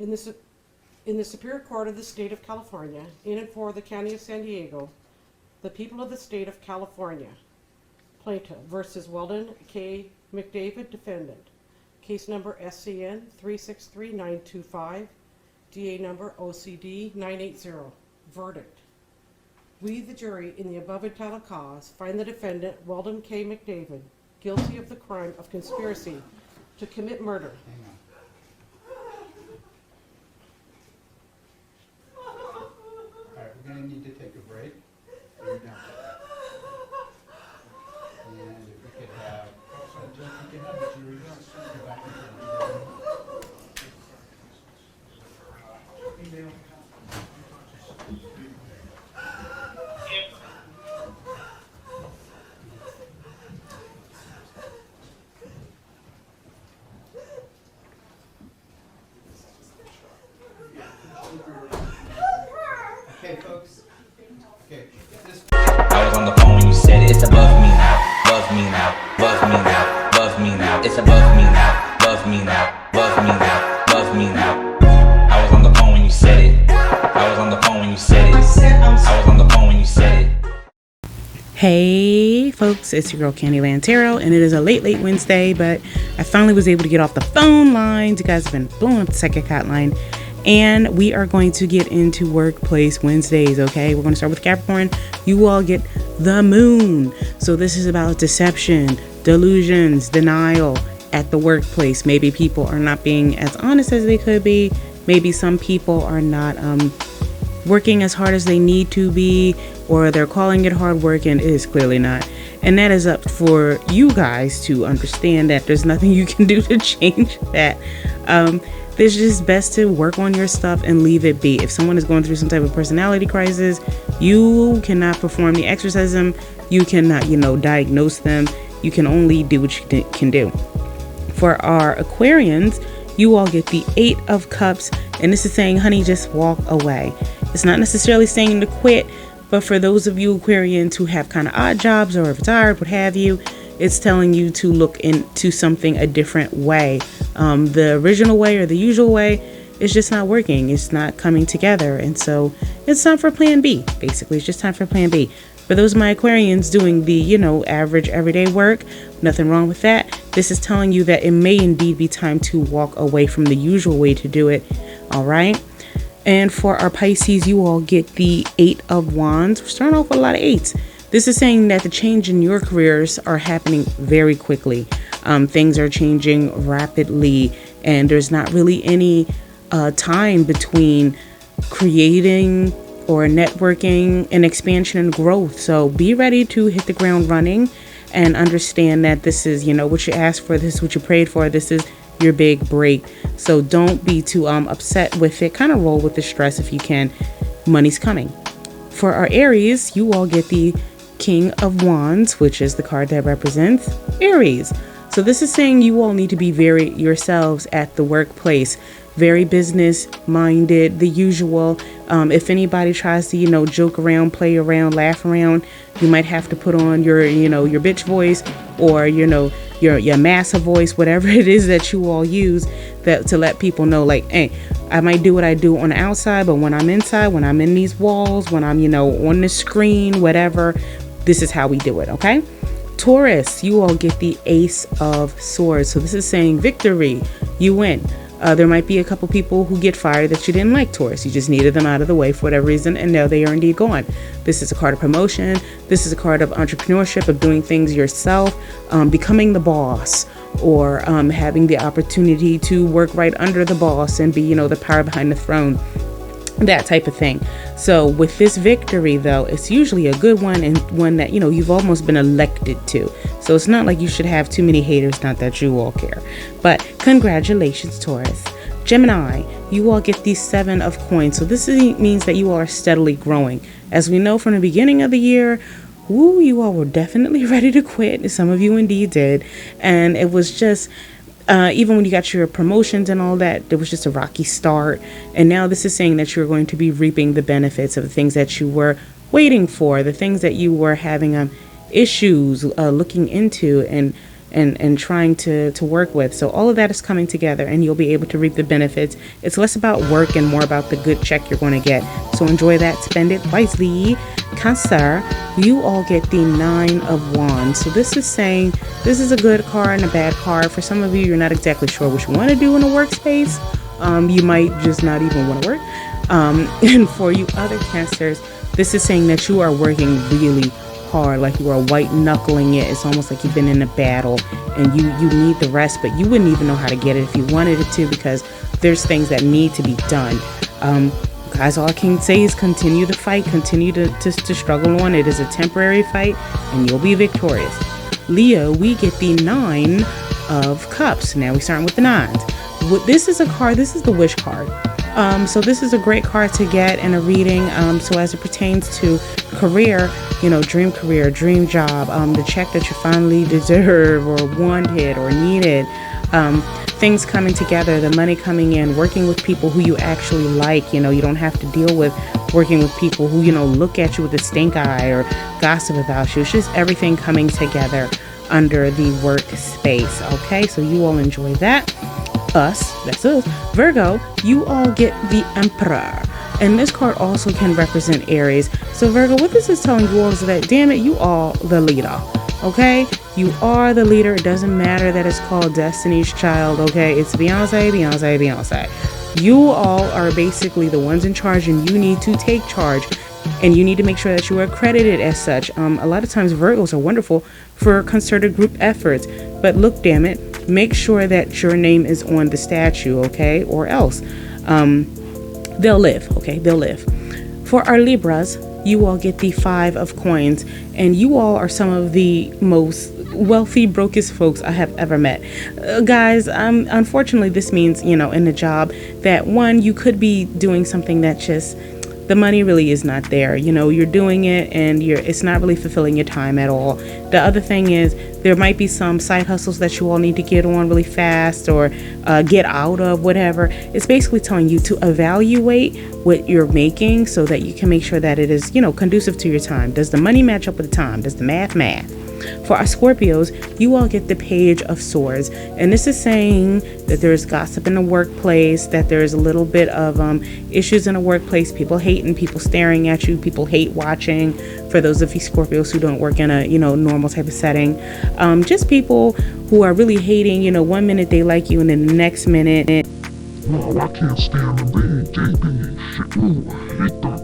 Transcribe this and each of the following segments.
In the Superior Court of the State of California, in and for the County of San Diego, the people of the State of California. Plaintiff versus Weldon K. McDavid, defendant. Case number SCN 363925, DA number OCD 980. Verdict. We, the jury, in the above entitled cause, find the defendant, Weldon K. McDavid, guilty of the crime of conspiracy to commit murder. Hang on. All right, we're going to need to take a break. And if we could have, you can have the jury go back and email. Okay, folks. Okay. I was on the phone when you said it. It's above me now. Above me now. Above me now. Above me now. It's above me now. Above me now. Above me now. Above me now. I was on the phone when you said it. I was on the phone when you said it. I was on the phone when you said it. Hey folks, it's your girl Candyland Tarot, and it is a late Wednesday, but I finally was able to get off the phone lines. You guys have been blowing up the psychic hotline, and we are going to get into Workplace Wednesdays. Okay, we're going to start with Capricorn. You all get the moon, so this is about deception, delusions, denial at the workplace. Maybe people are not being as honest as they could be. Maybe some people are not working as hard as they need to be, or they're calling it hard work and it is clearly not. And that is up for you guys to understand that there's nothing you can do to change that. It's just best to work on your stuff and leave it be. If someone is going through some type of personality crisis, you cannot perform the exorcism. You cannot, diagnose them. You can only do what you can do. For our Aquarians, you all get the 8 of Cups, and this is saying, honey, just walk away. It's not necessarily saying to quit, but for those of you Aquarians who have kind of odd jobs or retired, what have you, it's telling you to look into something a different way. The original way or the usual way is just not working. It's not coming together. And so it's time for plan B. Basically, it's just time for plan B. For those of my Aquarians doing the, average everyday work, nothing wrong with that. This is telling you that it may indeed be time to walk away from the usual way to do it. All right. And for our Pisces, you all get the 8 of Wands. We're starting off with a lot of 8s. This is saying that the change in your careers are happening very quickly. Things are changing rapidly, and there's not really any time between creating or networking and expansion and growth. So be ready to hit the ground running and understand that this is, what you asked for, this is what you prayed for, this is your big break. So don't be too upset with it. Kind of roll with the stress if you can. Money's coming. For our Aries, you all get the King of Wands, which is the card that represents Aries. So this is saying you all need to be very yourselves at the workplace, very business minded, the usual. If anybody tries to, joke around, play around, laugh around, you might have to put on your, your bitch voice, or, your massa voice, whatever it is that you all use that to let people know, like, hey, I might do what I do on the outside, but when I'm inside, when I'm in these walls, when I'm, on the screen, whatever, this is how we do it. Okay. Taurus, you all get the Ace of Swords. So this is saying victory. You win. There might be a couple people who get fired that you didn't like, Taurus. You just needed them out of the way for whatever reason, and now they are indeed gone. This is a card of promotion. This is a card of entrepreneurship, of doing things yourself, becoming the boss, or having the opportunity to work right under the boss and be, the power behind the throne, that type of thing. So with this victory, though, it's usually a good one, and one that, you've almost been elected to. So it's not like you should have too many haters, not that you all care. But congratulations, Taurus. Gemini, you all get the 7 of Coins. So this means that you are steadily growing. As we know from the beginning of the year, you all were definitely ready to quit. Some of you indeed did. And it was just even when you got your promotions and all that, there was just a rocky start. And now this is saying that you're going to be reaping the benefits of the things that you were waiting for, the things that you were having issues looking into, and and trying to work with. So all of that is coming together and you'll be able to reap the benefits. It's less about work and more about the good check you're going to get. So enjoy that, spend it wisely. Cancer, you all get the 9 of Wands. So this is saying this is a good card and a bad card. For some of you, you're not exactly sure what you want to do in a workspace. You might just not even want to work. And for you other Cancers, this is saying that you are working really hard, like you are white knuckling it. It's almost like you've been in a battle and you need the rest, but you wouldn't even know how to get it if you wanted it to, because there's things that need to be done. Guys, all I can say is continue the fight, continue to struggle on. It is a temporary fight and you'll be victorious. Leo, we get the 9 of Cups. Now we're starting with the 9s. This is a card, this is the wish card. So this is a great card to get in a reading. So as it pertains to career, dream career, dream job, the check that you finally deserve or wanted or needed, things coming together, the money coming in, working with people who you actually like. You don't have to deal with working with people who, look at you with a stink eye or gossip about you. It's just everything coming together under the workspace. Okay, so you all enjoy that. That's us. Virgo, you all get the Emperor. And this card also can represent Aries. So Virgo, what this is telling you all is that, damn it, you are the leader. Okay? You are the leader. It doesn't matter that it's called Destiny's Child. Okay? It's Beyonce, Beyonce, Beyonce. You all are basically the ones in charge and you need to take charge. And you need to make sure that you are accredited as such. A lot of times Virgos are wonderful for concerted group efforts. But look, damn it, make sure that your name is on the statue, okay? Or else they'll live, okay? They'll live. For our Libras, you all get the 5 of Coins. And you all are some of the most wealthy, brokest folks I have ever met. Guys, unfortunately, this means, in the job that, one, you could be doing something that just... the money really is not there. You're doing it and it's not really fulfilling your time at all. The other thing is there might be some side hustles that you all need to get on really fast or get out of, whatever. It's basically telling you to evaluate what you're making so that you can make sure that it is, conducive to your time. Does the money match up with the time? Does the math? For our Scorpios, you all get the Page of Swords. And this is saying that there's gossip in the workplace, that there's a little bit of issues in the workplace, people hating, people staring at you, people hate watching. For those of you Scorpios who don't work in a, normal type of setting, just people who are really hating, 1 minute they like you and then the next minute. No, I can't stand the being JB shit. Ooh, I hate them.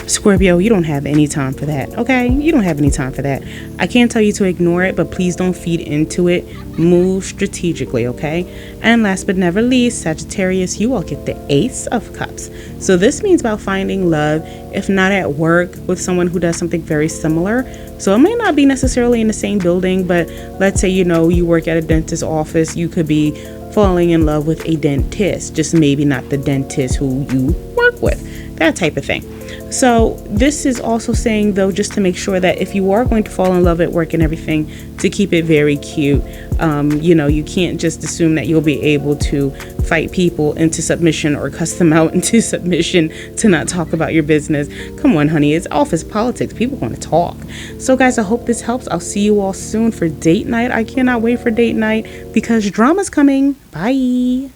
Scorpio, you don't have any time for that, okay? You don't have any time for that. I can't tell you to ignore it, but please don't feed into it. Move strategically, okay? And last but never least, Sagittarius, you all get the Ace of Cups. So this means about finding love, if not at work, with someone who does something very similar. So it may not be necessarily in the same building, but let's say, you work at a dentist's office, you could be falling in love with a dentist, just maybe not the dentist who you work with, that type of thing. So this is also saying, though, just to make sure that if you are going to fall in love at work and everything, to keep it very cute. You can't just assume that you'll be able to fight people into submission or cuss them out into submission to not talk about your business. Come on, honey, it's office politics. People want to talk. So guys, I hope this helps. I'll see you all soon for date night. I cannot wait for date night because drama's coming. Bye.